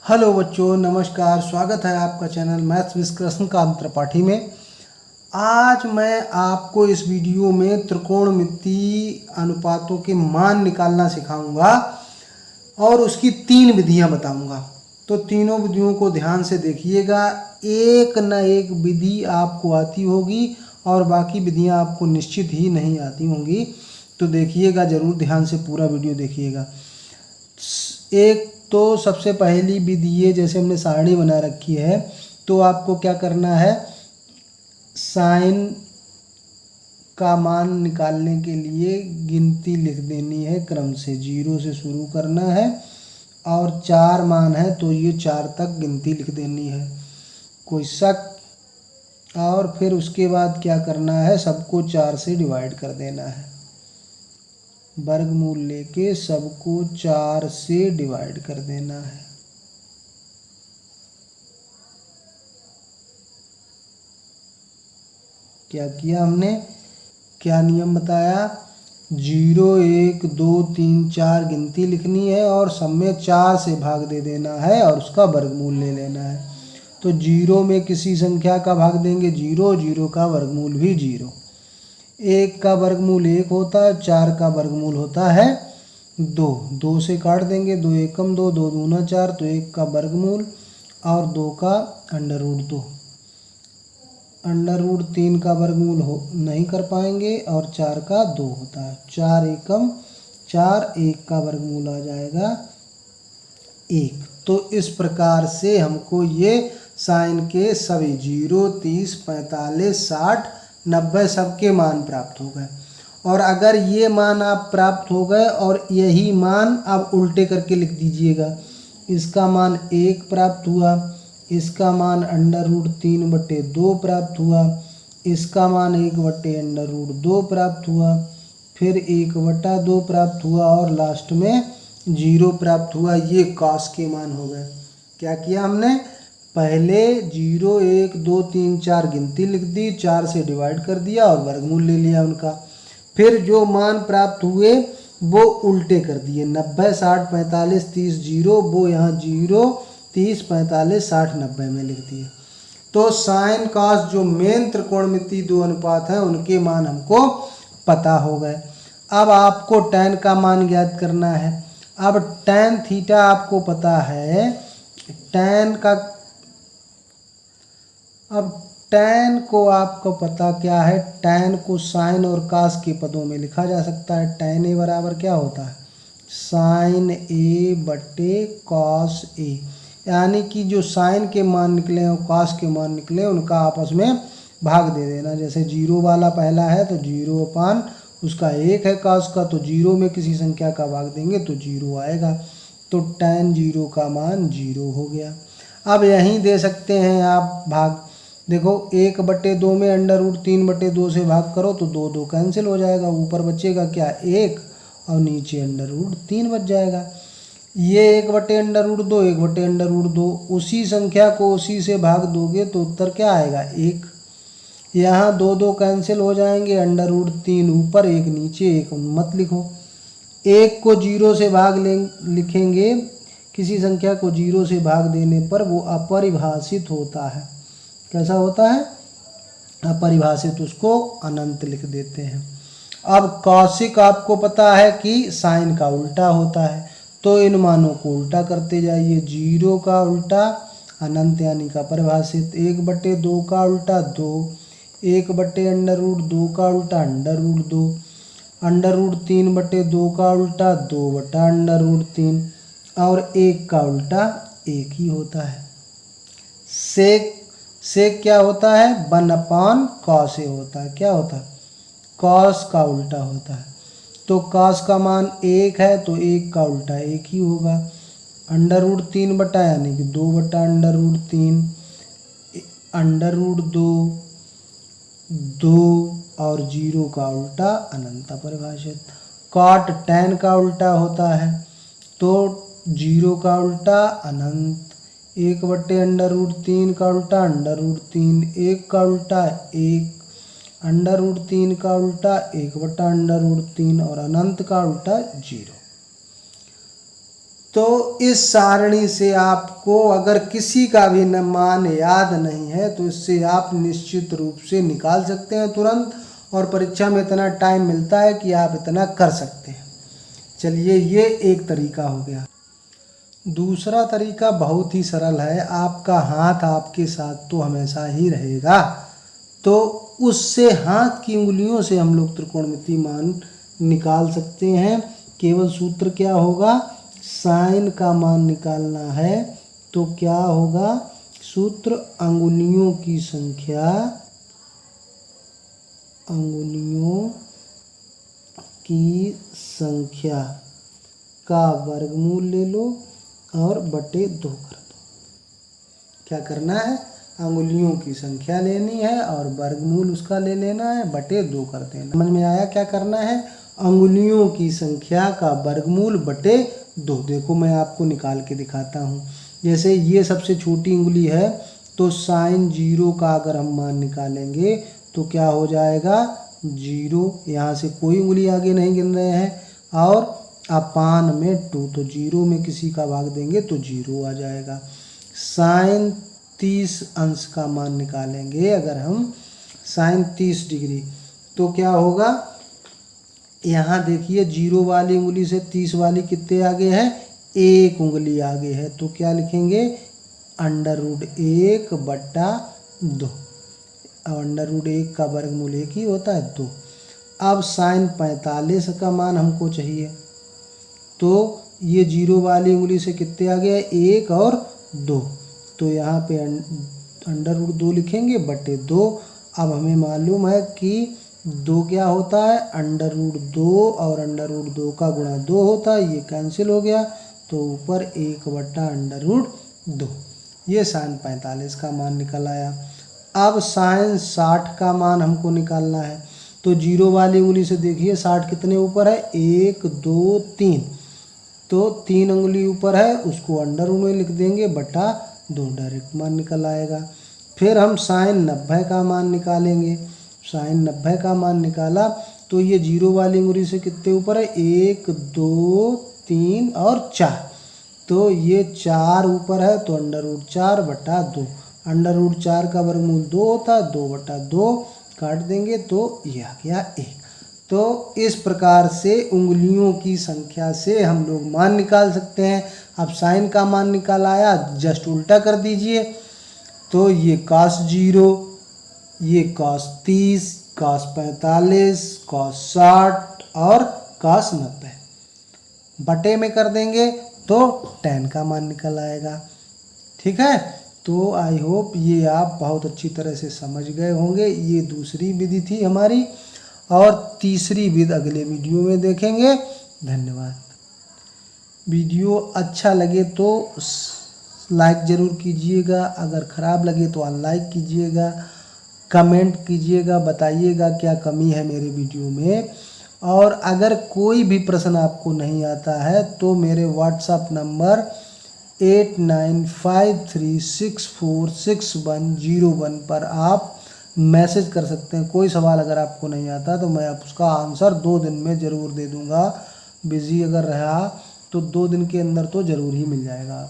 Hello बच्चों, नमस्कार। स्वागत है आपका channel maths with Krishnakant Tripathi में। आज मैं आपको इस वीडियो में त्रिकोणमितीय अनुपातों के मान निकालना सिखाऊंगा और उसकी 3 विधियां बताऊंगा। तो तीनों विधियों को ध्यान से देखिएगा। एक न एक विधि आपको आती होगी और बाकी विधियां आपको निश्चित ही नहीं आती होंगी। तो देखिएगा, ज़रूर ध्यान से पूरा वीडियो देखिएगा। एक तो सबसे पहली विधि ये, जैसे हमने सारणी बना रखी है, तो आपको क्या करना है, साइन का मान निकालने के लिए गिनती लिख देनी है। क्रम से 0 से शुरू करना है और 4 मान है तो ये 4 तक गिनती लिख देनी है, कोई शक। और फिर उसके बाद क्या करना है, सबको 4 से डिवाइड कर देना है। वर्गमूल लेके सबको 4 से डिवाइड कर देना है। क्या किया हमने, क्या नियम बताया, 0 1 2 3 4 गिनती लिखनी है और सब में 4 से भाग दे देना है और उसका वर्गमूल ले लेना है। तो 0 में किसी संख्या का भाग देंगे 0, 0 का वर्गमूल भी 0। 1 का वर्गमूल 1 होता है, 4 का वर्गमूल होता है 2। 2 से काट देंगे, 2 एकम 2, 2 दूना 4, तो 1 का वर्गमूल और 2 का अंडर रूट 2। अंडर रूट 3 का वर्गमूल नहीं कर पाएंगे और 4 का 2 होता है। 4 एकम 4, 1 का वर्गमूल आ जाएगा 1। तो इस प्रकार से हमको ये साइन के सभी 0, 30, 45, 60, 90 सबके मान प्राप्त हो गए। और अगर ये मान आप प्राप्त हो गए और यही मान आप उल्टे करके लिख दीजिएगा। इसका मान 1 प्राप्त हुआ, इसका मान अंडर रूट 3/2 प्राप्त हुआ, इसका मान 1/√2 प्राप्त हुआ, फिर 1/2 प्राप्त हुआ और लास्ट में 0 प्राप्त हुआ। ये कॉस के मान हो गए। क्या किया हमने, पहले 0 1 2 3 4 गिनती लिख दी, 4 से डिवाइड कर दिया और वर्गमूल ले लिया उनका। फिर जो मान प्राप्त हुए वो उल्टे कर दिए, 90 60 45 30 0, वो यहाँ 0 30 45 60 90 में लिख दिए। तो साइन कॉस जो मेन त्रिकोणमितीय दो अनुपात हैं उनके मान हमको पता हो गए। अब आपको tan का मान ज्ञात करना है। अब tan थीटा आपको पता है, अब tan को आपको पता क्या है, tan को साइन और कास के पदों में लिखा जा सकता है। tan a बराबर क्या होता है, साइन a बटे कॉस a। यानी कि जो साइन के मान निकले और कॉस के मान निकले उनका आपस में भाग दे देना। जैसे 0 वाला पहला है तो 0 उसका 1 है कॉस का, तो 0 में किसी संख्या का भाग देंगे तो 0 आएगा। तो tan 0 का मान 0 हो गया। अब यहीं दे सकते हैं आप भाग। देखो 1/2 में अंडर रूट 3/2 से भाग करो तो 2 2 कैंसिल हो जाएगा। ऊपर बचेगा क्या, 1 और नीचे अंडर रूट 3 बच जाएगा। ये 1/√2 1/√2, उसी संख्या को उसी से भाग दोगे तो उत्तर क्या आएगा, 1। यहाँ 2 2 कैंसिल हो जाएंगे, अंडर रूट 3 ऊपर 1 नीचे, 1 मत लिखो। 1 को 0 से भाग लिखेंगे, किसी संख्या को 0 से भाग देने पर वो अपरिभाषित होता है। कैसा होता है, अपरिभाषित, उसको अनंत लिख देते हैं। अब कौशिक आपको पता है कि साइन का उल्टा होता है, तो इन मानों को उल्टा करते जाइए। 0 का उल्टा अनंत यानी का परिभाषित, 1/2 का उल्टा 2, 1/√2 का उल्टा अंडर रूट 2, अंडर रूट 3/2 का उल्टा 2/√3 और 1 का उल्टा 1 ही होता है। सेक क्या होता है, 1/cos a होता है। क्या होता है, कॉस का उल्टा होता है। तो कॉस का मान 1 है तो 1 का उल्टा 1 ही होगा। अंडर रूट 3 बटा यानी कि 2/√3, अंडर रूट 2 2 और 0 का उल्टा अनंत परिभाषित। कॉट tan का उल्टा होता है, तो 0 का उल्टा अनंत, 1/√3 का उल्टा अंडर रूट 3, 1 का उल्टा 1, अंडर रूट 3 का उल्टा 1/√3 और अनंत का उल्टा 0। तो इस सारणी से आपको अगर किसी का भी मान याद नहीं है तो इससे आप निश्चित रूप से निकाल सकते हैं तुरंत, और परीक्षा में इतना टाइम मिलता है कि आप इतना कर सकते हैं। चलिए, ये एक तरीका हो गया। दूसरा तरीका बहुत ही सरल है। आपका हाथ आपके साथ तो हमेशा ही रहेगा, तो उससे हाथ की उंगलियों से हम लोग त्रिकोणमितीय मान निकाल सकते हैं। केवल सूत्र क्या होगा, साइन का मान निकालना है तो क्या होगा, सूत्र अंगुलियों की संख्या का वर्गमूल ले लो और बटे 2 कर दो। क्या करना है, अंगुलियों की संख्या लेनी है और वर्गमूल उसका ले लेना है, बटे 2 कर देना। समझ में आया क्या करना है, अंगुलियों की संख्या का वर्गमूल बटे 2। देखो मैं आपको निकाल के दिखाता हूँ। जैसे ये सबसे छोटी उंगली है, तो साइन 0 का अगर हम मान निकालेंगे तो क्या हो जाएगा, 0। यहाँ से कोई उंगली आगे नहीं गिन रहे हैं, और अपान में 2, तो 0 में किसी का भाग देंगे तो 0 आ जाएगा। साइन 30 अंश का मान निकालेंगे अगर हम, साइन 30 डिग्री, तो क्या होगा, यहाँ देखिए 0 वाली उंगली से 30 वाली कितने आगे है, 1 उंगली आगे है, तो क्या लिखेंगे, √1 बटा 2। और √1 का वर्गमूल 1 ही होता है, 2। अब साइन 45 का मान हमको चाहिए, तो ये 0 वाली उंगली से कितने आगे है, 1 और 2, तो यहाँ पे √2 लिखेंगे बटे 2। अब हमें मालूम है कि 2 क्या होता है, √2, और √2 का गुणा 2 होता है, ये कैंसिल हो गया, तो ऊपर 1 बटा √2। ये साइन 45 का मान निकल आया। अब साइन 60 का मान हमको निकालना है, तो 0 वाली उंगली से देखिए 60 कितने ऊपर है, 1 2 3, तो 3 उंगली ऊपर है, उसको √ में लिख देंगे बटा 2, डायरेक्ट मान निकल आएगा। फिर हम साइन 90 का मान निकालेंगे। साइन 90 का मान निकाला तो ये 0 वाली उंगली से कितने ऊपर है, 1 2 3 और 4, तो ये 4 ऊपर है, तो √4 बटा 2। √4 का वर्गमूल 2 होता है, 2 बटा 2 काट देंगे तो ये आ गया 1। तो इस प्रकार से उंगलियों की संख्या से हम लोग मान निकाल सकते हैं। अब साइन का मान निकाल आया, जस्ट उल्टा कर दीजिए, तो ये cos 0, ये cos 30, cos 45, cos 60 और cos 90 बटे में कर देंगे तो tan का मान निकल आएगा। ठीक है, तो आई होप ये आप बहुत अच्छी तरह से समझ गए होंगे। ये दूसरी विधि थी हमारी, और तीसरी विधि अगले वीडियो में देखेंगे। धन्यवाद। वीडियो अच्छा लगे तो लाइक ज़रूर कीजिएगा, अगर ख़राब लगे तो अनलाइक कीजिएगा, कमेंट कीजिएगा, बताइएगा क्या कमी है मेरे वीडियो में। और अगर कोई भी प्रश्न आपको नहीं आता है तो मेरे व्हाट्सएप नंबर 8953646101 पर आप मैसेज कर सकते हैं। कोई सवाल अगर आपको नहीं आता तो मैं उसका आंसर 2 दिन में ज़रूर दे दूंगा। बिज़ी अगर रहा तो 2 दिन के अंदर तो ज़रूर ही मिल जाएगा।